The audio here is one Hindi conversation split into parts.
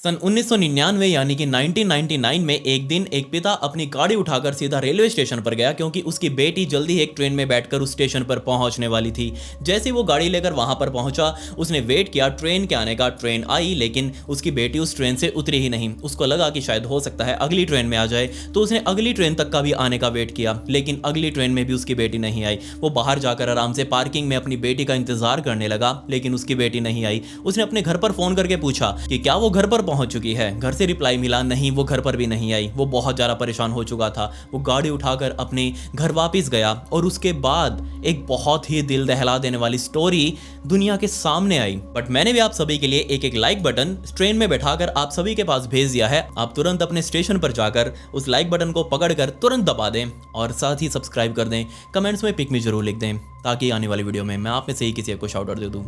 सन 1999 यानी कि 1999 में एक दिन एक पिता अपनी गाड़ी उठाकर सीधा रेलवे स्टेशन पर गया क्योंकि उसकी बेटी जल्दी ही एक ट्रेन में बैठकर उस स्टेशन पर पहुंचने वाली थी। जैसे वो गाड़ी लेकर वहां पर पहुंचा, उसने वेट किया ट्रेन के आने का। ट्रेन आई लेकिन उसकी बेटी उस ट्रेन से उतरी ही नहीं। उसको लगा कि शायद हो सकता है अगली ट्रेन में आ जाए, तो उसने अगली ट्रेन तक का भी आने का वेट किया, लेकिन अगली ट्रेन में भी उसकी बेटी नहीं आई। वो बाहर जाकर आराम से पार्किंग में अपनी बेटी का इंतजार करने लगा, लेकिन उसकी बेटी नहीं आई। उसने अपने घर पर फोन करके पूछा कि क्या वो घर पर पहुंच चुकी है। घर से रिप्लाई मिला नहीं, वो घर पर भी नहीं आई। वो बहुत ज्यादा परेशान हो चुका था। वो गाड़ी उठाकर अपने घर वापस गया और उसके बाद एक बहुत ही दिल दहला देने वाली स्टोरी दुनिया के सामने आई। बट मैंने भी आप सभी के लिए एक एक लाइक बटन ट्रेन में बैठाकर आप सभी के पास भेज दिया है। आप तुरंत अपने स्टेशन पर जाकर उस लाइक बटन को पकड़कर तुरंत दबा दें और साथ ही सब्सक्राइब कर दें। कमेंट्स में पिक मी जरूर लिख दें ताकि आने वाली वीडियो में मैं आप में से ही किसी एक को शाउट आउट दे दूं।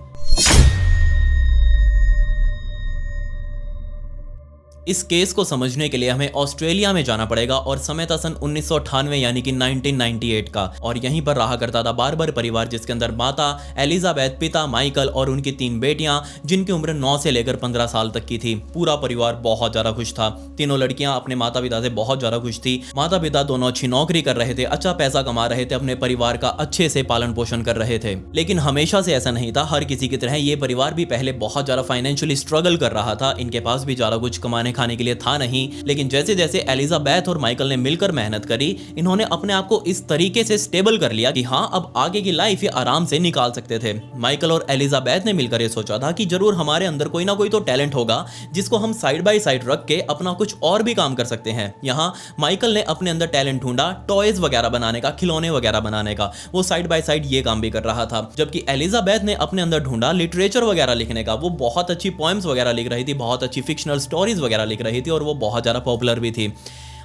इस केस को समझने के लिए हमें ऑस्ट्रेलिया में जाना पड़ेगा और समय था सन 1998 यानी कि 1998 का। और यहीं पर रहा करता था बार्बर परिवार, जिसके अंदर माता एलिजाबेथ, पिता माइकल और उनकी 3 बेटियां जिनकी उम्र 9 से लेकर 15 साल तक की थी। पूरा परिवार बहुत ज्यादा खुश था। तीनों लड़कियां अपने माता पिता से बहुत ज्यादा खुश थी। माता पिता दोनों अच्छी नौकरी कर रहे थे, अच्छा पैसा कमा रहे थे, अपने परिवार का अच्छे से पालन पोषण कर रहे थे। लेकिन हमेशा से ऐसा नहीं था। हर किसी की तरह ये परिवार भी पहले बहुत ज्यादा फाइनेंशियली स्ट्रगल कर रहा था। इनके पास भी ज्यादा कुछ कमाने खाने के लिए था नहीं। लेकिन जैसे जैसे एलिजाबेथ और माइकल ने मिलकर मेहनत करी, इन्होंने अपने आप को इस तरीके से स्टेबल कर लिया कि हाँ, अब आगे की लाइफ ये आराम से निकाल सकते थे। माइकल और एलिजाबेथ ने मिलकर ये सोचा था कि जरूर हमारे अंदर कोई ना कोई तो टैलेंट होगा जिसको हम साइड बाय साइड रख के अपना कुछ और भी काम कर सकते हैं। यहाँ माइकल ने अपने अंदर टैलेंट ढूंढा टॉयज वगैरह बनाने का, खिलौने वगैरह बनाने का। वो साइड बाय साइड ये काम भी कर रहा था। जबकि एलिजाबेथ ने अपने अंदर ढूंढा लिटरेचर वगैरह लिखने का। वो बहुत अच्छी पोएम्स वगैरह लिख रही थी, बहुत अच्छी फिक्शनल स्टोरीज वगैरह लिख रही थी और वो बहुत ज़्यादा पॉपुलर भी थी।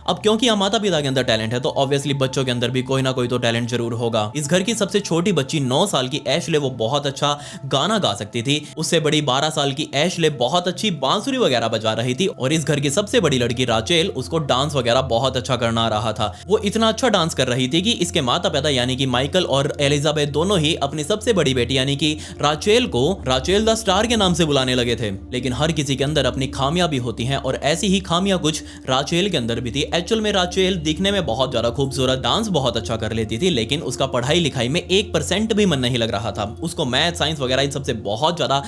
अब क्योंकि यहाँ माता पिता के अंदर टैलेंट है तो ऑब्वियसली बच्चों के अंदर भी कोई ना कोई तो टैलेंट जरूर होगा। इस घर की सबसे छोटी बच्ची 9 साल की एशले, वो बहुत अच्छा गाना गा सकती थी। उससे बड़ी 12 साल की एशले बहुत अच्छी बांसुरी वगैरह बजा रही थी। और इस घर की सबसे बड़ी लड़की राचेल, उसको डांस वगैरह बहुत अच्छा करना आ रहा था। वो इतना अच्छा डांस कर रही थी कि इसके माता पिता यानी कि माइकल और एलिजाबेथ दोनों ही अपनी सबसे बड़ी बेटी यानी कि राचेल को राचेल द स्टार के नाम से बुलाने लगे थे। लेकिन हर किसी के अंदर अपनी खामियां भी होती हैं और ऐसी ही खामियां कुछ राचेल के अंदर भी थी। एक्चुअल में राचेल दिखने में बहुत ज्यादा खूबसूरत, डांस बहुत अच्छा कर लेती थी, लेकिन उसका पढ़ाई लिखाई में 1% भी मन नहीं लग रहा था। उसको मैथ साइंस वगैरह इन सबसे बहुत ज्यादा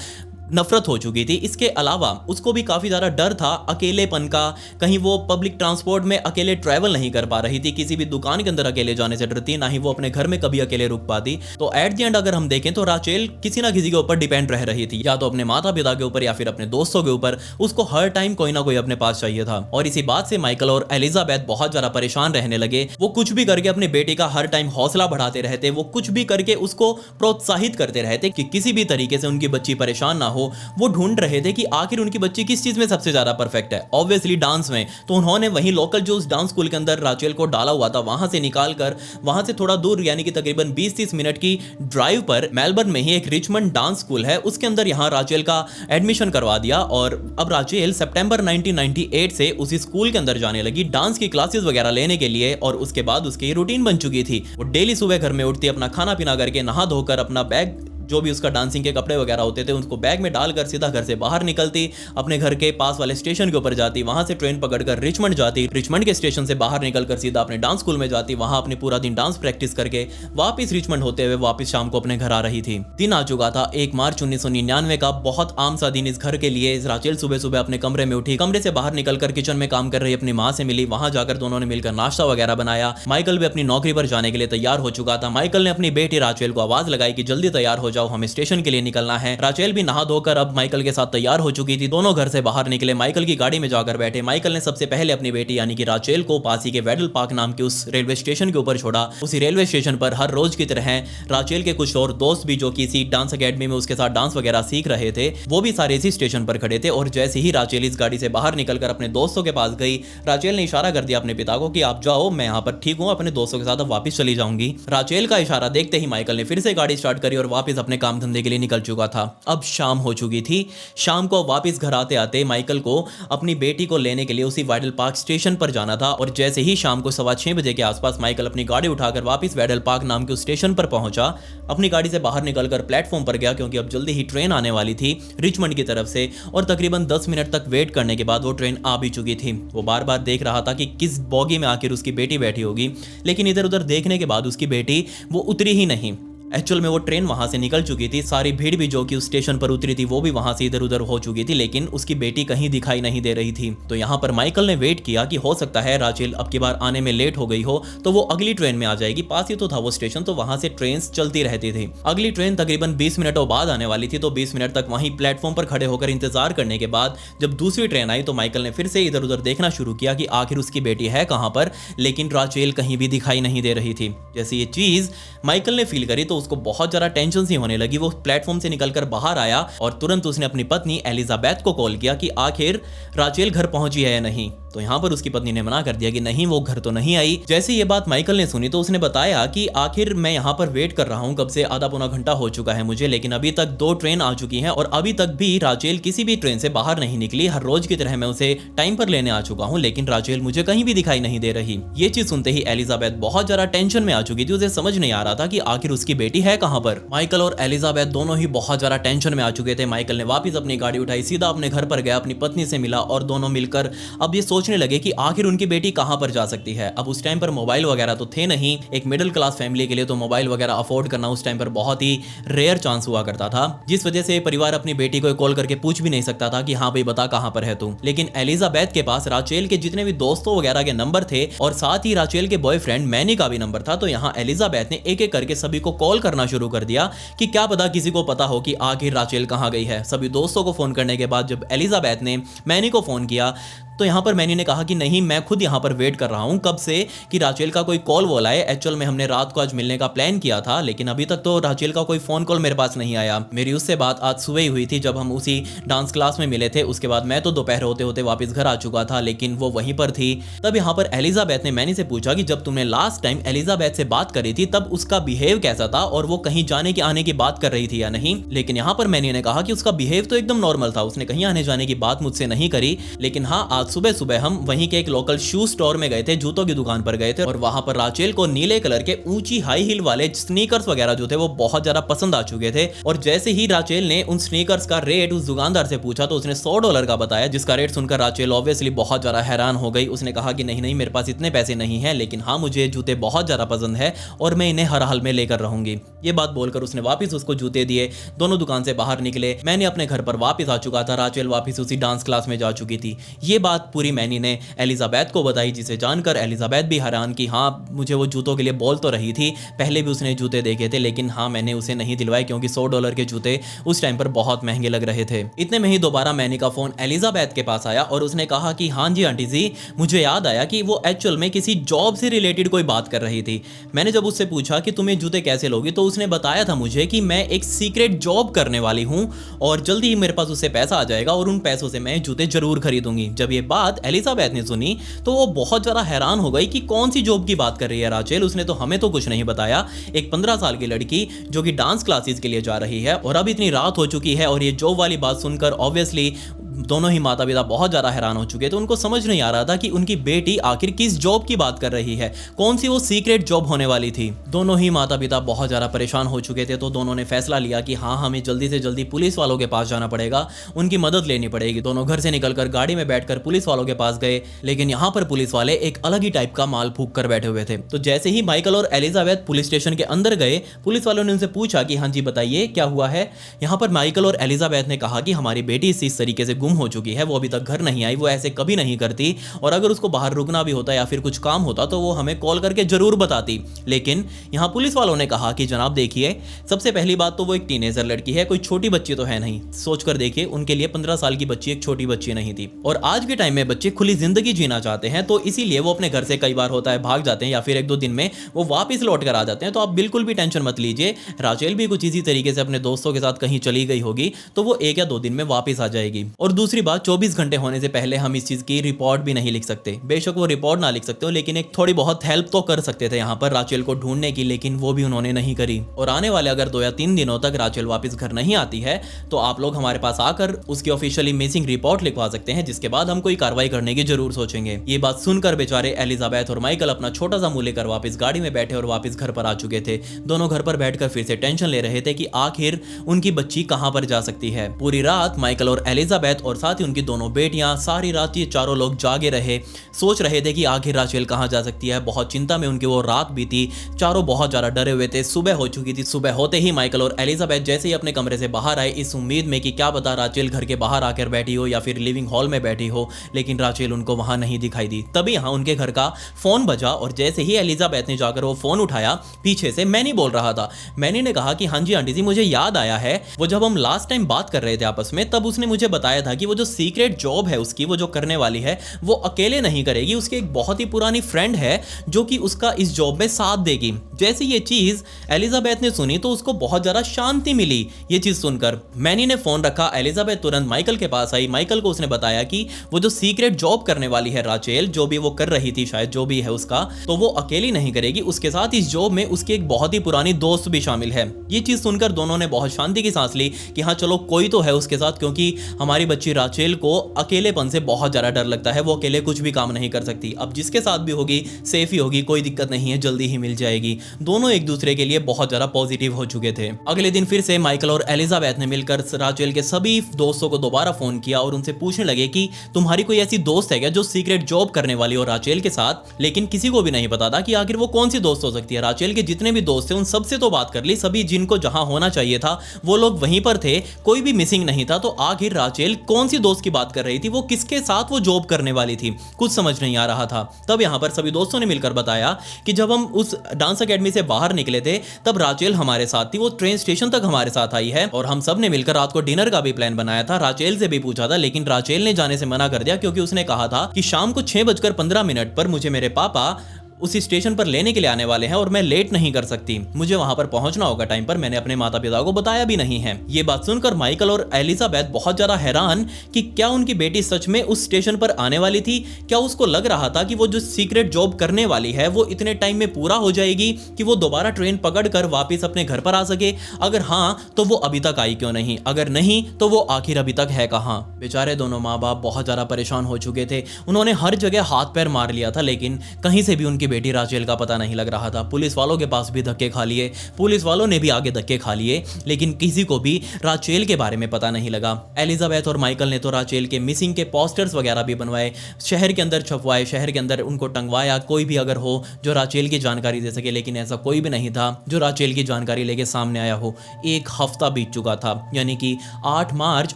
नफरत हो चुकी थी। इसके अलावा उसको भी काफी ज्यादा डर था अकेलेपन का। कहीं वो पब्लिक ट्रांसपोर्ट में अकेले ट्रैवल नहीं कर पा रही थी, किसी भी दुकान के अंदर अकेले जाने से डरती, ना ही वो अपने घर में कभी अकेले रुक पाती। तो एट द एंड अगर हम देखें तो राचेल किसी ना किसी के ऊपर डिपेंड रह रही थी, या तो अपने माता पिता के ऊपर या फिर अपने दोस्तों के ऊपर। उसको हर टाइम कोई ना कोई अपने पास चाहिए था। और इसी बात से माइकल और एलिजाबेथ बहुत ज्यादा परेशान रहने लगे। वो कुछ भी करके अपनी बेटी का हर टाइम हौसला बढ़ाते रहते। वो कुछ भी करके उसको प्रोत्साहित करते रहते कि किसी भी तरीके से उनकी बच्ची परेशान ना हो। वो ढूंढ रहे थे कि आखिर उनकी बच्ची किस चीज में सबसे ज्यादा परफेक्ट है। ऑब्वियसली डांस में। तो उन्होंने वहीं लोकल जो उस डांस स्कूल के अंदर राचेल को डाला हुआ था वहां से निकालकर वहां से थोड़ा दूर यानी कि तकरीबन 20-30 मिनट की ड्राइव पर मेलबर्न में ही एक रिचमंड डांस स्कूल है, उसके अंदर यहां राचेल का एडमिशन करवा दिया। और अब राचेल सितंबर 1998 से उसी स्कूल के अंदर जाने लगी डांस की क्लासेस वगैरह लेने के लिए। और उसके बाद उसकी रूटीन बन चुकी थी। वो डेली सुबह घर में उठती, अपना खाना पीना करके नहा धोकर अपना बैग जो भी उसका डांसिंग के कपड़े वगैरह होते थे उनको बैग में डालकर सीधा घर से बाहर निकलती, अपने घर के पास वाले स्टेशन के ऊपर जाती, वहां से ट्रेन पकड़कर रिचमंड जाती, रिचमंड के स्टेशन से बाहर निकलकर सीधा अपने डांस स्कूल में जाती, वहां अपनी पूरा दिन डांस प्रैक्टिस करके वापस रिचमंड होते हुए वापस शाम को अपने घर आ रही थी। दिन आ चुका था 1 मार्च 1999 का, बहुत आम सा दिन इस घर के लिए। राचेल सुबह सुबह अपने कमरे में उठी, कमरे से बाहर निकलकर किचन में काम कर रही अपनी माँ से मिली। वहां जाकर दोनों ने मिलकर नाश्ता वगैरह बनाया। माइकल भी अपनी नौकरी पर जाने के लिए तैयार हो चुका था। माइकल ने अपनी बेटी राचेल को आवाज लगाई कि जल्दी तैयार हो जाओ, हमें स्टेशन के लिए निकलना है। राचेल भी नहा धोकर अब माइकल के साथ तैयार हो चुकी थी। दोनों घर से बाहर निकले, माइकल की गाड़ी में जाकर बैठे। माइकल ने सबसे पहले अपनी बेटी यानी कि राचेल को पास ही के वेडल पार्क नाम के उस रेलवे स्टेशन के ऊपर छोड़ा। उसी रेलवे स्टेशन पर हर रोज की तरह राचेल के कुछ और दोस्त भी जो कि इसी डांस अकेडमी में उसके साथ डांस वगैरह सीख रहे थे, वो भी सारे इसी स्टेशन पर खड़े थे। और जैसे ही राचेल इस गाड़ी से बाहर निकलकर अपने दोस्तों के पास गई, राचेल ने इशारा कर दिया अपने पिता को कि आप जाओ, मैं यहाँ पर ठीक हूँ, अपने दोस्तों के साथ अब वापस चली जाऊंगी। राचेल का इशारा देखते ही माइकल ने फिर से गाड़ी स्टार्ट करी और वापस अपने काम धंधे के लिए निकल चुका था। अब शाम हो चुकी थी। शाम को वापस घर आते आते माइकल को अपनी बेटी को लेने के लिए उसी वाइडल पार्क स्टेशन पर जाना था और जैसे ही शाम को 6:15 बजे के आसपास माइकल अपनी गाड़ी उठाकर वापस वाइडल पार्क नाम के उस स्टेशन पर पहुंचा। अपनी गाड़ी से बाहर निकलकर प्लेटफॉर्म पर गया क्योंकि अब जल्दी ही ट्रेन आने वाली थी रिचमंड की तरफ से और तकरीबन 10 मिनट तक वेट करने के बाद वो ट्रेन आ भी चुकी थी। वो बार बार देख रहा था कि किस बॉगी में आखिर उसकी बेटी बैठी होगी, लेकिन इधर उधर देखने के बाद उसकी बेटी वो उतरी ही नहीं। एक्चुअल में वो ट्रेन वहां से निकल चुकी थी। सारी भीड़ भी जो कि उस स्टेशन पर उतरी थी वो भी वहां से इधर उधर हो चुकी थी, लेकिन उसकी बेटी कहीं दिखाई नहीं दे रही थी। तो यहाँ पर माइकल ने वेट किया कि हो सकता है राचेल अब की बार आने में लेट हो गई हो तो वो अगली ट्रेन में आ जाएगी। पास ही तो था वो स्टेशन, तो वहां से ट्रेन चलती रहती थी। अगली ट्रेन तकरीबन 20 मिनटों बाद आने वाली थी, तो 20 मिनट तक वहीं प्लेटफॉर्म पर खड़े होकर इंतजार करने के बाद जब दूसरी ट्रेन आई तो माइकल ने फिर से इधर उधर देखना शुरू किया कि आखिर उसकी बेटी है कहां पर, लेकिन राचेल कहीं भी दिखाई नहीं दे रही थी। जैसे ये चीज माइकल ने फील करी तो उसको बहुत ज्यादा टेंशन सी होने लगी। वो प्लेटफॉर्म से निकलकर बाहर आया और तुरंत उसने अपनी पत्नी एलिजाबेथ को कॉल किया कि आखिर राचेल घर पहुंची है या नहीं। तो यहाँ पर उसकी पत्नी ने मना कर दिया कि नहीं, वो घर तो नहीं आई। जैसे ये बात माइकल ने सुनी तो उसने बताया कि आखिर मैं यहाँ पर वेट कर रहा हूँ कब से, आधा पौना घंटा हो चुका है मुझे, लेकिन अभी तक 2 ट्रेन आ चुकी हैं और अभी तक भी राचेल किसी भी ट्रेन से बाहर नहीं निकली। हर रोज की तरह मैं उसे टाइम पर लेने आ चुका हूँ, लेकिन राचेल मुझे कहीं भी दिखाई नहीं दे रही। ये चीज सुनते ही एलिजाबेथ बहुत ज्यादा टेंशन में आ चुकी थी। उसे समझ नहीं आ रहा था कि आखिर उसकी बेटी है कहाँ पर। माइकल और एलिजाबेथ दोनों ही बहुत ज्यादा टेंशन में आ चुके थे। माइकल ने वापस अपनी गाड़ी उठाई, सीधा अपने घर पर गया, अपनी पत्नी से मिला और दोनों मिलकर अब ये सोचने लगे कि आखिर उनकी बेटी कहां पर जा सकती है। अब उस टाइम पर मोबाइल वगैरह तो थे नहीं। एक मिडिल क्लास फैमिली के लिए तो मोबाइल वगैरह अफोर्ड करना उस टाइम पर बहुत ही रेयर चांस हुआ करता था, जिस वजह से परिवार अपनी बेटी को कॉल करके पूछ भी नहीं सकता था कि हाँ भाई बता कहां पर है तू। लेकिन एलिजाबेथ के पास राचेल के जितने भी दोस्तों वगैरह के नंबर थे और साथ ही राचेल के बॉयफ्रेंड मैनी का भी नंबर था। तो यहाँ एलिजाबेथ ने एक एक करके सभी को कॉल करना शुरू कर दिया कि क्या पता किसी को पता हो कि आखिर राचेल कहां गई है। सभी दोस्तों को फोन करने के बाद जब एलिजाबेथ ने मैनी को फोन किया तो यहाँ पर मैनी ने कहा कि नहीं, मैं खुद यहाँ पर वेट कर रहा हूँ कब से कि राचेल का कोई कॉल वॉल आए। एक्चुअल में हमने रात को आज मिलने का प्लान किया था, लेकिन अभी तक तो राचेल का कोई फोन कॉल मेरे पास नहीं आया। मेरी उससे बात आज सुबह ही हुई थी जब हम उसी डांस क्लास में मिले थे। उसके बाद मैं तो दोपहर होते होते वापस घर आ चुका था, लेकिन वो वहीं पर थी। तब यहाँ पर एलिजाबेथ ने मैनी से पूछा कि जब तुमने लास्ट टाइम एलिजाबेथ से बात करी थी तब उसका बिहेव कैसा था और वो कहीं जाने के आने की बात कर रही थी या नहीं। लेकिन यहाँ पर मैनी ने कहा कि उसका बिहेव तो एकदम नॉर्मल था, उसने कहीं आने जाने की बात मुझसे नहीं करी। लेकिन हाँ, आज सुबह सुबह हम वहीं के एक लोकल शू स्टोर में गए थे, जूतों की दुकान पर गए थे और वहां पर राचेल को नीले कलर के ऊंची हाई हील वाले स्नीकर्स वगैरह जो थे वो बहुत ज्यादा पसंद आ चुके थे। और जैसे ही राचेल ने उन स्नीकर्स का रेट उस दुकानदार से पूछा तो उसने $100 का बताया, जिसका रेट सुनकर राचेल ऑब्वियसली बहुत ज्यादा हैरान हो गई। उसने कहा कि नहीं नहीं, मेरे पास इतने पैसे नहीं है, लेकिन हाँ मुझे जूते बहुत ज्यादा पसंद है और मैं इन्हें हर हाल में लेकर रहूंगी। ये बात बोलकर उसने वापस उसको जूते दिए। दोनों दुकान से बाहर निकले। मैंने अपने घर पर वापस आ चुका था, राचेल वापस उसी डांस क्लास में जा चुकी थी। ये बात पूरी मैनी ने एलिजाबेथ को बताई, जिसे जानकर एलिजाबेथ भी हैरान कि हाँ मुझे वो जूतों के लिए बोल तो रही थी, पहले भी उसने जूते देखे थे, लेकिन हाँ मैंने उसे नहीं दिलवाए क्योंकि $100 के जूते उस टाइम पर बहुत महंगे लग रहे थे। इतने में ही दोबारा मैनी का फोन एलिजाबेथ के पास आया और उसने कहा कि हाँ जी आंटी जी, मुझे याद आया कि वो एक्चुअल में किसी जॉब से रिलेटेड कोई बात कर रही थी। मैंने जब उससे पूछा कि तुम्हें जूते कैसे लोगी तो उसने बताया था मुझे कि मैं एक सीक्रेट जॉब करने वाली हूँ और जल्दी ही मेरे पास उससे पैसा आ जाएगा और उन पैसों से मैं जूते जरूर खरीदूंगी। जब ये बात एलिजाबेथ ने सुनी तो वो बहुत ज़्यादा हैरान हो गई कि कौन सी जॉब की बात कर रही है राचेल, उसने तो हमें तो कुछ नहीं बताया। एक 15 साल की लड़की जो कि डांस क्लासेस के लिए जा रही है और अब इतनी रात हो चुकी है और ये जॉब वाली बात सुनकर ऑब्वियसली दोनों ही माता पिता बहुत ज़्यादा हैरान हो चुके थे। उनको समझ नहीं आ रहा था कि उनकी बेटी आखिर किस जॉब की बात कर रही है, कौन सी वो सीक्रेट जॉब होने वाली थी। दोनों ही माता पिता बहुत ज़्यादा परेशान हो चुके थे, तो दोनों ने फैसला लिया कि हाँ हमें जल्दी से जल्दी पुलिस वालों के पास जाना पड़ेगा, उनकी मदद लेनी पड़ेगी। दोनों घर से निकलकर गाड़ी में बैठकर पुलिस वालों के पास गए, लेकिन यहाँ पर पुलिस वाले एक अलग ही टाइप का माल फूंक कर बैठे हुए थे। तो जैसे ही माइकल और एलिजाबेथ पुलिस स्टेशन के अंदर गए, पुलिस वालों ने उनसे पूछा कि हाँ जी बताइए क्या हुआ है। यहाँ पर माइकल और एलिजाबेथ ने कहा कि हमारी बेटी इस तरीके से गुम हो चुकी है, वो अभी तक घर नहीं आई, वो ऐसे कभी नहीं करती और अगर उसको बाहर रुकना भी होता या फिर कुछ काम होता तो वो हमें कॉल करके जरूर बताती। लेकिन यहाँ पुलिस वालों ने कहा कि जनाब देखिए, सबसे पहली बात तो वो एक टीनेजर लड़की है, कोई छोटी बच्ची तो है नहीं। सोचकर देखिए, उनके लिए 15 साल की बच्ची एक छोटी बच्ची नहीं थी और आज के टाइम में बच्चे खुली जिंदगी जीना चाहते हैं, तो इसीलिए वो अपने घर से कई बार होता है भाग जाते हैं या फिर 1-2 दिन में वो वापस लौट कर आ जाते हैं। तो आप बिल्कुल भी टेंशन मत लीजिए, राचेल भी कुछ इसी तरीके से अपने दोस्तों के साथ कहीं चली गई होगी तो वो 1 या 2 दिन में वापस आ जाएगी। और दूसरी बात, 24 घंटे होने से पहले हम इस चीज की रिपोर्ट भी नहीं लिख सकते। बेशक वो रिपोर्ट ना लिख सकते हो, लेकिन एक थोड़ी बहुत हेल्प तो कर सकते थे यहाँ पर राचेल को ढूंढने की, लेकिन वो भी उन्होंने नहीं करी। और आने वाले अगर 2 या 3 दिनों तक राचेल वापस घर नहीं आती है तो आप लोग हमारे पास आकर उसकी ऑफिशियली मिसिंग रिपोर्ट लिखवा सकते हैं, जिसके बाद हम कोई कार्रवाई करने की जरूर सोचेंगे। ये बात सुनकर बेचारे एलिजाबेथ और माइकल अपना छोटा सा मुंह लेकर वापस गाड़ी में बैठे और वापस घर पर आ चुके थे। दोनों घर पर बैठकर फिर से टेंशन ले रहे थे कि आखिर उनकी बच्ची कहां पर जा सकती है। पूरी रात माइकल और एलिजाबेथ और साथ ही उनकी दोनों बेटियां, सारी रात ये चारों लोग जागे रहे, सोच रहे थे कि आखिर राचेल कहां जा सकती है। बहुत चिंता में उनकी वो रात बीती, चारों बहुत ज्यादा डरे हुए थे। सुबह हो चुकी थी। सुबह होते ही माइकल और एलिजाबेथ जैसे ही अपने कमरे से बाहर आए, इस उम्मीद में कि क्या पता राचेल घर के बाहर आकर बैठी हो या फिर लिविंग हॉल में बैठी हो, लेकिन राचेल उनको वहां नहीं दिखाई दी। तभी यहाँ उनके घर का फोन बजा और जैसे ही एलिजाबेथ ने जाकर वो फोन उठाया, पीछे से मैनी बोल रहा था। मैनी ने कहा कि हाँ जी आंटी जी, मुझे याद आया है, वो जब हम लास्ट टाइम बात कर रहे थे आपस में, तब उसने मुझे बताया था कि वो जो सीक्रेट जॉब है उसकी, वो जो करने वाली है, वो अकेले नहीं करेगी, उसकी एक बहुत ही पुरानी फ्रेंड है जो कि उसका इस जॉब में साथ देगी। जैसे ये चीज एलिजाबेथ ने सुनी तो उसको बहुत ज्यादा शांति मिली ये चीज सुनकर। मैनी ने फोन रखा, एलिजाबेथ तुरंत माइकल के पास आई। माइकल को उसने बताया कि वो जो सीक्रेट जॉब करने वाली है राचेल, जो भी वो कर रही थी शायद, जो भी है उसका, तो वो अकेली नहीं करेगी, उसके साथ इस जॉब में उसकी एक बहुत ही पुरानी दोस्त भी शामिल है। ये चीज सुनकर दोनों ने बहुत शांति की सांस ली कि हाँ चलो कोई तो है उसके साथ, क्योंकि हमारी बच्ची राचेल को अकेलेपन से बहुत ज्यादा डर लगता है, वो अकेले कुछ भी काम नहीं कर सकती। अब जिसके साथ भी होगी सेफ ही होगी, कोई दिक्कत नहीं है, जल्दी ही मिल जाएगी। दोनों एक दूसरे के लिए बहुत ज्यादा पॉजिटिव हो चुके थे। अगले दिन फिर से माइकल और एलिजाबेथ ने मिलकर राचेल के सभी दोस्तों को दोबारा फोन किया और उनसे पूछने लगे कि तुम्हारी कोई ऐसी दोस्त है क्या जो सीक्रेट जॉब करने वाली हो राचेल के साथ। लेकिन किसी को भी नहीं पता था कि आखिर वो कौन सी दोस्त हो सकती है। राचेल के जितने भी दोस्त थे उन सबसे तो बात कर ली, सभी जिनको जहां होना चाहिए था वो लोग वहीं पर थे, कोई भी मिसिंग नहीं था। तो आखिर राचेल कौन सी दोस्त की बात कर रही थी, वो किसके साथ वो जॉब करने वाली थी, कुछ समझ नहीं आ रहा था। तब यहाँ पर सभी दोस्तों ने मिलकर बताया कि जब हम उस डांस अकेडमी से बाहर निकले थे तब राचेल हमारे साथ थी, वो ट्रेन स्टेशन तक हमारे साथ आई है और हम सब ने मिलकर रात को डिनर का भी प्लान बनाया था। राचेल से भी पूछा था, लेकिन राचेल ने जाने से मना कर दिया, क्योंकि उसने कहा था कि शाम को 6:15 पर मुझे मेरे पापा उसी स्टेशन पर लेने के लिए आने वाले हैं और मैं लेट नहीं कर सकती, मुझे वहां पर पहुंचना होगा टाइम पर। मैंने अपने माता पिता को बताया भी नहीं है। ये बात सुनकर माइकल और एलिजाबेथ बहुत ज्यादा हैरान कि क्या उनकी बेटी सच में उस स्टेशन पर आने वाली थी। क्या उसको लग रहा था कि वो जो सीक्रेट जॉब करने वाली है वो इतने टाइम में पूरा हो जाएगी कि वो दोबारा ट्रेन पकड़कर वापस अपने घर पर आ सके। अगर हाँ तो वो अभी तक आई क्यों नहीं, अगर नहीं तो वो आखिर अभी तक है कहाँ। बेचारे दोनों माँ बाप बहुत ज्यादा परेशान हो चुके थे। उन्होंने हर जगह हाथ पैर मार लिया था, लेकिन कहीं से भी उनकी बेटी राचेल का पता नहीं लग रहा था। पुलिस वालों के पास भी धक्के खा लिए, पुलिस वालों ने भी आगे धक्के खा लिए, लेकिन किसी को भी राचेल के बारे में पता नहीं लगा। एलिजाबेथ और माइकल ने तो राचेल के मिसिंग के पोस्टर्स वगैरह भी बनवाए, शहर के अंदर छपवाए, शहर के अंदर उनको टंगवाया, कोई भी अगर हो जो राचेल की जानकारी दे सके, लेकिन ऐसा कोई भी नहीं था जो राचेल की जानकारी लेके सामने आया हो। एक हफ्ता बीत चुका था, यानी कि 8 मार्च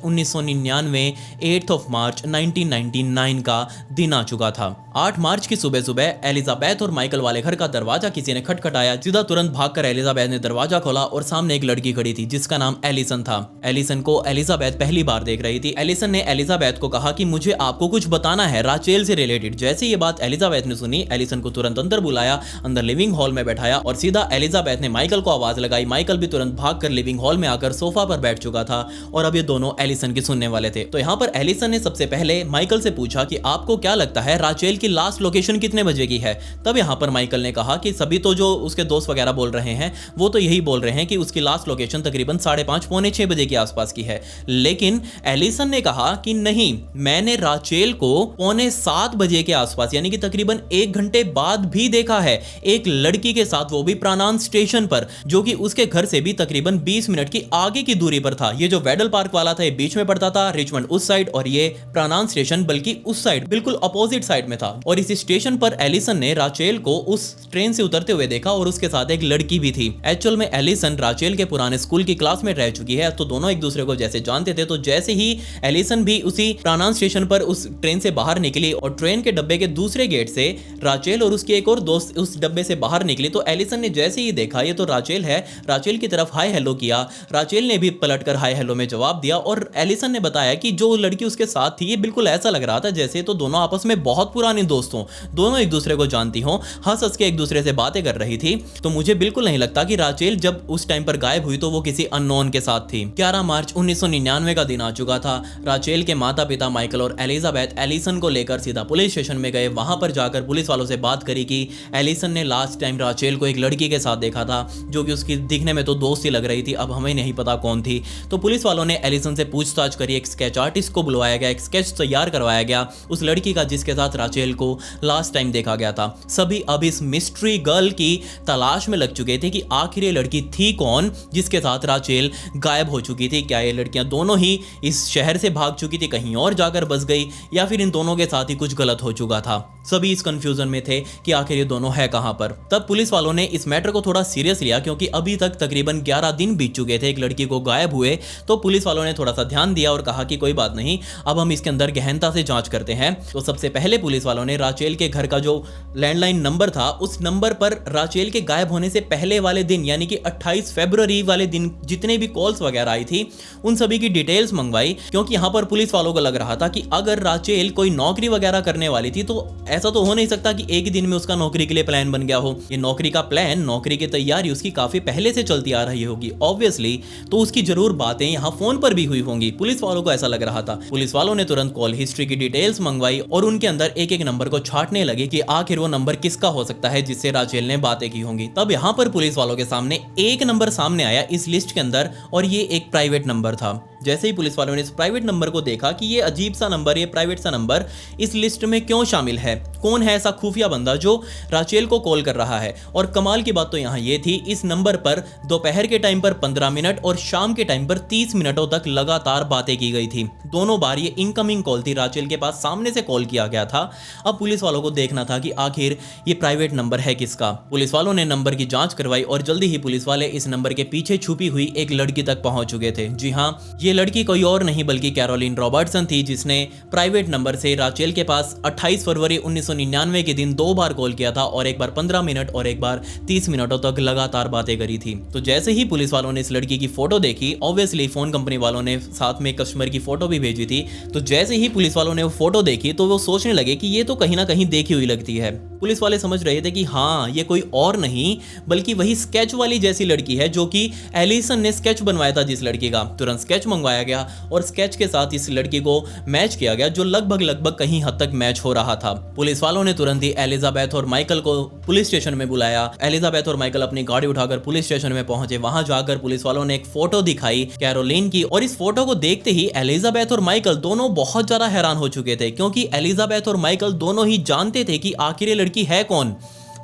1999, 8 मार्च 1999 का दिन आ चुका था। 8 मार्च की सुबह सुबह एलिजाबेथ और माइकल वाले घर का दरवाजा किसी ने खटखटाया। सीधा तुरंत भागकर एलिजाबेथ ने दरवाजा खोला और सामने एक लड़की खड़ी थी जिसका नाम एलिसन था। एलिसन को एलिजाबेथ पहली बार देख रही थी। एलिसन ने एलिजाबेथ को कहा कि मुझे आपको कुछ बताना है राचेल से रिलेटेड। जैसे ये बात एलिजाबेथ ने सुनी, एलिसन को तुरंत अंदर बुलाया, अंदर लिविंग हॉल में बैठाया और सीधा एलिजाबेथ ने माइकल को आवाज लगाई। माइकल भी तुरंत भागकर लिविंग हॉल में आकर सोफा पर बैठ चुका था और अब ये दोनों एलिसन की सुनने वाले थे। तो यहाँ पर एलिसन ने सबसे पहले माइकल से पूछा कि आपको क्या लगता है राचेल की लास्ट लोकेशन कितने बजे की है। तब यहाँ पर माइकल ने कहा कि सभी तो जो उसके दोस्त वगैरह बोल रहे हैं वो तो यही बोल रहे हैं कि उसकी लास्ट लोकेशन तकरीबन 5:30 पौने 6 बजे के आसपास की है। लेकिन एलिसन ने कहा कि नहीं, मैंने राचेल को 6:45 बजे के आसपास यानी कि तकरीबन 1 घंटे बाद भी देखा है, एक लड़की के साथ, वो भी प्राणांत स्टेशन पर, जो कि उसके घर से भी तकरीबन 20 मिनट की आगे की दूरी पर था। ये जो वेडल पार्क वाला था ये बीच में पड़ता था, रिचमंड उस साइड और ये प्राणांत स्टेशन बल्कि उस साइड बिल्कुल अपोजिट साइड में था। और इस स्टेशन पर एलिसन ने राचेल को उस ट्रेन से उतरते हुए देखा और उसके साथ एक लड़की भी थी। एक्चुअल में एलिसन राचेल के पुराने स्कूल की क्लासमेट रह चुकी है, तो दोनों एक दूसरे को जैसे जानते थे। तो जैसे ही एलिसन भी उसी प्राणांत स्टेशन पर उस ट्रेन से बाहर निकली और ट्रेन के डब्बे के दूसरे गेट से राचेल और उसकी एक और दोस्त उस डब्बे से बाहर निकली, तो एलिसन ने जैसे ही देखा ये तो राचेल है, राचेल की तरफ हाय हेलो किया। राचेल ने भी पलटकर हाय हेलो में जवाब दिया और एलिसन ने बताया कि जो लड़की उसके साथ थी ये बिल्कुल ऐसा लग रहा था जैसे तो दोनों आपस में बहुत पुरानी दोस्त हों, दोनों एक दूसरे को जानती हों। हो, हंस हंस के एक दूसरे से बातें कर रही थी। तो मुझे बिल्कुल नहीं लगता कि राचेल जब उस टाइम पर गायब हुई तो वो किसी अननोन के साथ थी। 11 मार्च 1999 का दिन आ चुका था। राचेल के माता पिता माइकल और एलिजाबेथ एलिसन को लेकर सीधा पुलिस स्टेशन में गए। वहां पर जाकर पुलिस वालों से बात करी कि एलिसन ने लास्ट टाइम राचेल को एक लड़की के साथ देखा था, जो कि उसकी दिखने में तो दोस्त ही लग रही थी, अब हमें नहीं पता कौन थी। तो पुलिस वालों ने एलिसन से पूछताछ करी, एक स्केच आर्टिस्ट को बुलवाया गया, एक स्केच तैयार करवाया गया उस लड़की का जिसके साथ राचेल को लास्ट टाइम देखा गया था। सभी अब इस मिस्ट्री गर्ल की तलाश में लग चुके थे कि आखिर ये लड़की थी कौन जिसके साथ राचेल गायब हो चुकी थी। क्या ये लड़कियां दोनों ही इस शहर से भाग चुकी थी, कहीं और जाकर बस गई, या फिर इन दोनों के साथ ही कुछ गलत हो चुका था। सभी इस कंफ्यूजन में थे कि आखिर ये दोनों है कहां पर। तब पुलिस वालों ने इस मैटर को थोड़ा सीरियस लिया, क्योंकि अभी तक तकरीबन 11 दिन बीत चुके थे एक लड़की को गायब हुए। तो पुलिस वालों ने थोड़ा सा ध्यान दिया और कहा कि कोई बात नहीं, अब हम इसके अंदर गहनता से जांच करते हैं। तो सबसे पहले पुलिस वालों ने राचेल के घर का जो लैंडलाइन नंबर था, उस नंबर पर राचेल के गायब होने से पहले वाले दिन यानी कि 28 फरवरी वाले दिन जितने भी कॉल्स वगैरह आई थी उन सभी की डिटेल्स मंगवाई, क्योंकि यहां पर पुलिस वालों को लग रहा था कि अगर राचेल कोई नौकरी वगैरह करने वाली थी तो ऐसा तो हो नहीं सकता कि एक ही दिन में उसका नौकरी के लिए प्लान बन गया हो। ये नौकरी का प्लान, नौकरी की तैयारी उसकी काफी पहले से चलती आ रही होगी ऑब्वियसली, तो उसकी जरूर बातें यहाँ फोन पर भी हुई होंगी। पुलिस वालों को ऐसा लग रहा था। पुलिस वालों ने तुरंत कॉल हिस्ट्री की डिटेल्स मंगवाई और उनके अंदर एक एक नंबर को छांटने लगे कि आखिर वो नंबर किसका हो सकता है जिससे राचेल ने बातें की होंगी। तब यहाँ पर पुलिस वालों के सामने एक नंबर सामने आया इस लिस्ट के अंदर, और ये एक प्राइवेट नंबर था। जैसे ही पुलिस वालों ने इस प्राइवेट नंबर को देखा कि ये अजीब सा नंबर, ये प्राइवेट सा नंबर इस लिस्ट में क्यों शामिल है, कौन है ऐसा खुफिया बंदा जो राचेल को कॉल कर रहा है। और कमाल की बात तो यहाँ ये थी, इस नंबर पर दोपहर के टाइम पर 15 मिनट और शाम के टाइम पर 30 मिनटों तक लगातार बातें की गई थी। दोनों बार ये इनकमिंग कॉल थी, राचेल के पास सामने से कॉल किया गया था। अब पुलिस वालों को देखना था कि आखिर ये प्राइवेट नंबर है किसका। पुलिस वालों ने नंबर की जांच करवाई और जल्दी ही पुलिस वाले इस नंबर के पीछे छुपी हुई एक लड़की तक पहुंच चुके थे। जी हाँ, ये लड़की कोई और नहीं बल्कि कैरोलिन रॉबर्टसन थी, जिसने प्राइवेट नंबर से राचेल के पास 28 फरवरी 1999 के दिन 2 बार कॉल किया था, और एक बार 15 मिनट और एक बार 30 मिनटों तक लगातार बातें करी थी। तो जैसे ही पुलिस वालों ने इस लड़की की फोटो देखी, ऑब्वियसली फोन कंपनी वालों ने साथ में कस्टमर की फोटो भी भेजी थी, तो जैसे ही पुलिस वालों ने वो फोटो देखी तो वो सोचने लगे कि ये तो कहीं ना कहीं देखी हुई लगती है। पुलिस वाले समझ रहे थे कि हाँ, ये कोई और नहीं बल्कि वही स्केच वाली जैसी लड़की है जो कि एलिसन ने स्केच बनवाया था जिस लड़की का। तुरंत स्केच मंगवाया गया और स्केच के साथ इस लड़की को मैच किया गया, जो लगभग कहीं हद तक मैच हो रहा था। पुलिस वालों ने तुरंत ही एलिजाबेथ और माइकल को पुलिस स्टेशन में बुलाया। एलिजाबेथ और माइकल अपनी गाड़ी उठाकर पुलिस स्टेशन में पहुंचे। वहां जाकर पुलिस वालों ने एक फोटो दिखाई कैरोलिन की, और इस फोटो को देखते ही एलिजाबेथ और माइकल दोनों बहुत ज्यादा हैरान हो चुके थे, क्योंकि एलिजाबेथ और माइकल दोनों ही जानते थे कि आखिर ये लड़की है कौन।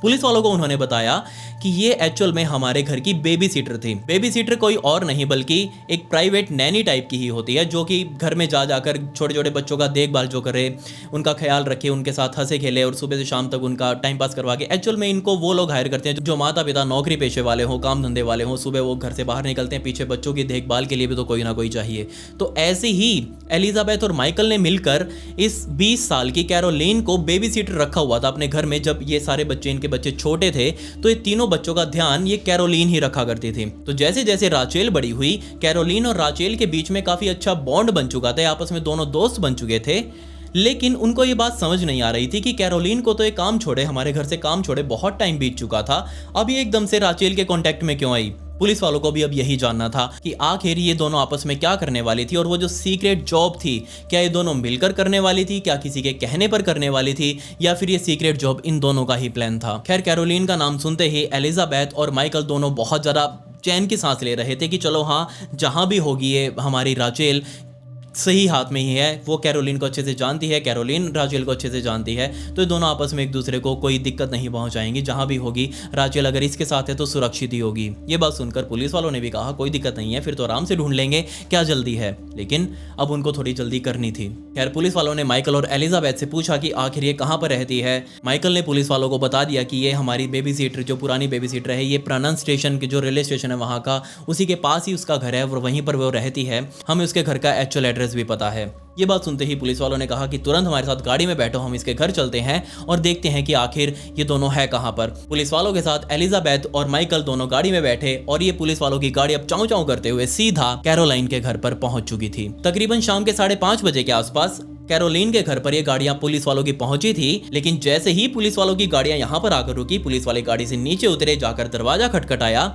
पुलिस वालों को उन्होंने बताया कि ये एक्चुअल में हमारे घर की बेबी सीटर थी। बेबी सीटर कोई और नहीं बल्कि एक प्राइवेट नैनी टाइप की ही होती है, जो कि घर में जा जाकर छोटे छोटे बच्चों का देखभाल जो करे, उनका ख्याल रखे, उनके साथ हंसे खेले और सुबह से शाम तक उनका टाइम पास करवा के। एक्चुअल में इनको वो लोग हायर करते हैं जो माता पिता नौकरी पेशे वाले हों, काम धंधे वाले हों। सुबह वो घर से बाहर निकलते हैं, पीछे बच्चों की देखभाल के लिए भी तो कोई ना कोई चाहिए। तो ऐसे ही एलिजाबेथ और माइकल ने मिलकर इस 20 साल की कैरोलिन को बेबी सीटर रखा हुआ था अपने घर में। जब ये सारे बच्चे, इनके बच्चे छोटे थे, तो ये तीनों बच्चों का ध्यान ये कैरोलिन ही रखा करती थी। तो जैसे जैसे राचेल बड़ी हुई, कैरोलिन और राचेल के बीच में काफी अच्छा बॉन्ड बन चुका था, आपस में दोनों दोस्त बन चुके थे। लेकिन उनको ये बात समझ नहीं आ रही थी कि कैरोलिन को तो ये काम छोड़े, हमारे घर से काम छोड़े बहुत टाइम बीत चुका था, अब ये एकदम से राचेल के कांटेक्ट में क्यों आई। पुलिस वालों को भी अब यही जानना था कि आखिर ये दोनों आपस में क्या करने वाली थी, और वो जो सीक्रेट जॉब थी, क्या ये दोनों मिलकर करने वाली थी, क्या किसी के कहने पर करने वाली थी, या फिर ये सीक्रेट जॉब इन दोनों का ही प्लान था। खैर, कैरोलिन का नाम सुनते ही एलिजाबेथ और माइकल दोनों बहुत ज़्यादा चैन की सांस ले रहे थे कि चलो हाँ, जहाँ भी होगी ये हमारी राचेल सही हाथ में ही है। वो कैरोलिन को अच्छे से जानती है, कैरोलिन राचेल को अच्छे से जानती है, तो ये दोनों आपस में एक दूसरे को कोई दिक्कत नहीं पहुंचाएंगी। जहां भी होगी राचेल अगर इसके साथ है तो सुरक्षित ही होगी। ये बात सुनकर पुलिस वालों ने भी कहा कोई दिक्कत नहीं है, फिर तो आराम से ढूंढ लेंगे, क्या जल्दी है। लेकिन अब उनको थोड़ी जल्दी करनी थी। खैर, पुलिस वालों ने माइकल और एलिजाबेथ से पूछा कि आखिर ये कहाँ पर रहती है। माइकल ने पुलिस वालों को बता दिया कि ये हमारी बेबी सीटर, जो पुरानी बेबी सीटर है, ये प्रनन स्टेशन के जो रेलवे स्टेशन है वहाँ का, उसी के पास ही उसका घर है और वहीं पर वो रहती है। हमें उसके घर का एक्चुअल एड्रेस एड्रेस भी पता है। ये बात सुनते ही पुलिस वालों ने कहा कि तुरंत हमारे साथ गाड़ी में बैठो, हम इसके घर चलते हैं और देखते हैं कि आखिर ये दोनों है कहां पर। पुलिस वालों के साथ एलिजाबेथ और माइकल दोनों गाड़ी में बैठे और ये पुलिस वालों की गाड़ी अब चाऊ चाऊ करते हुए सीधा कैरोलाइन के घर पर पहुंच चुकी थी। तकरीबन शाम के 5:30 बजे के आसपास कैरोलिन के घर पर ये गाड़ियां पुलिस वालों की पहुंची थी, लेकिन जैसे ही पुलिस वालों की गाड़ियां यहां पर आकर रुकी, पुलिस वाले गाड़ी से नीचे उतरे, जाकर दरवाजा खटखटाया